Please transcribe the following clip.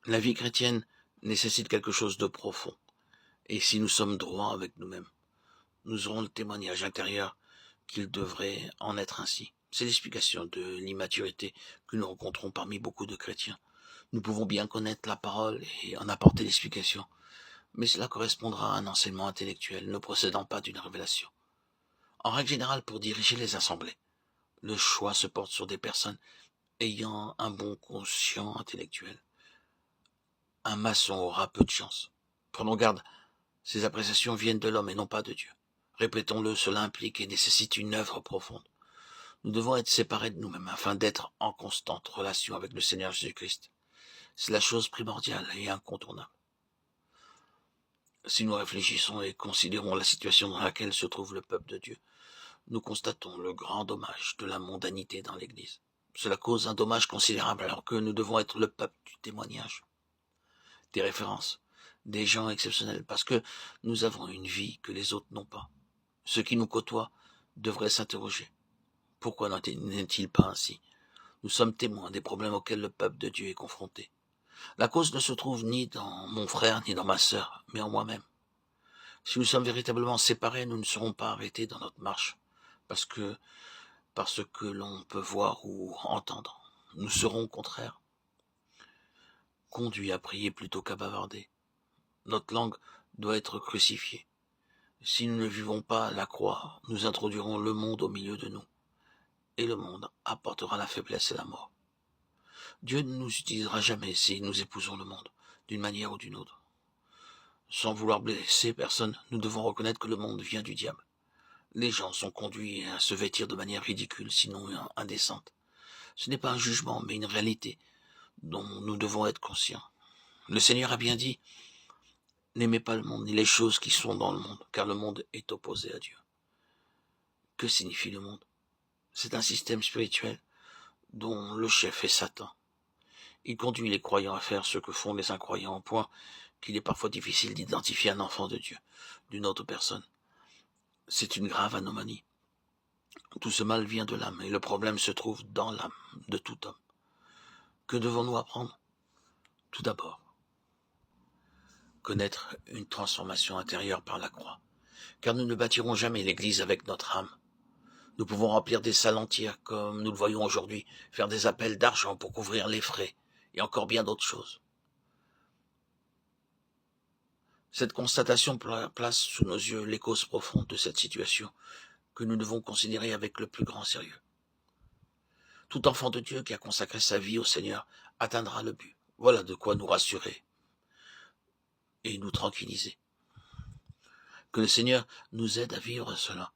La vie chrétienne nécessite quelque chose de profond. Et si nous sommes droits avec nous-mêmes, nous aurons le témoignage intérieur qu'il devrait en être ainsi. C'est l'explication de l'immaturité que nous rencontrons parmi beaucoup de chrétiens. Nous pouvons bien connaître la parole et en apporter l'explication, mais cela correspondra à un enseignement intellectuel ne procédant pas d'une révélation. En règle générale, pour diriger les assemblées, le choix se porte sur des personnes ayant un bon quotient intellectuel. Un maçon aura peu de chance. Prenons garde, ces appréciations viennent de l'homme et non pas de Dieu. Répétons-le, cela implique et nécessite une œuvre profonde. Nous devons être séparés de nous-mêmes afin d'être en constante relation avec le Seigneur Jésus-Christ. C'est la chose primordiale et incontournable. Si nous réfléchissons et considérons la situation dans laquelle se trouve le peuple de Dieu, nous constatons le grand dommage de la mondanité dans l'Église. Cela cause un dommage considérable alors que nous devons être le peuple du témoignage, des références, des gens exceptionnels, parce que nous avons une vie que les autres n'ont pas. Ceux qui nous côtoient devraient s'interroger. Pourquoi n'est-il pas ainsi? Nous sommes témoins des problèmes auxquels le peuple de Dieu est confronté. La cause ne se trouve ni dans mon frère ni dans ma sœur, mais en moi-même. Si nous sommes véritablement séparés, nous ne serons pas arrêtés dans notre marche, par ce que l'on peut voir ou entendre. Nous serons au contraire conduits à prier plutôt qu'à bavarder. Notre langue doit être crucifiée. Si nous ne vivons pas la croix, nous introduirons le monde au milieu de nous, et le monde apportera la faiblesse et la mort. Dieu ne nous utilisera jamais si nous épousons le monde, d'une manière ou d'une autre. Sans vouloir blesser personne, nous devons reconnaître que le monde vient du diable. Les gens sont conduits à se vêtir de manière ridicule, sinon indécente. Ce n'est pas un jugement, mais une réalité dont nous devons être conscients. Le Seigneur a bien dit, n'aimez pas le monde ni les choses qui sont dans le monde, car le monde est opposé à Dieu. Que signifie le monde? C'est un système spirituel dont le chef est Satan. Il conduit les croyants à faire ce que font les incroyants, au point qu'il est parfois difficile d'identifier un enfant de Dieu d'une autre personne. C'est une grave anomalie. Tout ce mal vient de l'âme, et le problème se trouve dans l'âme de tout homme. Que devons-nous apprendre? Tout d'abord, connaître une transformation intérieure par la croix, car nous ne bâtirons jamais l'Église avec notre âme. Nous pouvons remplir des salles entières, comme nous le voyons aujourd'hui, faire des appels d'argent pour couvrir les frais, et encore bien d'autres choses. Cette constatation place sous nos yeux les causes profondes de cette situation, que nous devons considérer avec le plus grand sérieux. Tout enfant de Dieu qui a consacré sa vie au Seigneur atteindra le but. Voilà de quoi nous rassurer et nous tranquilliser. Que le Seigneur nous aide à vivre cela.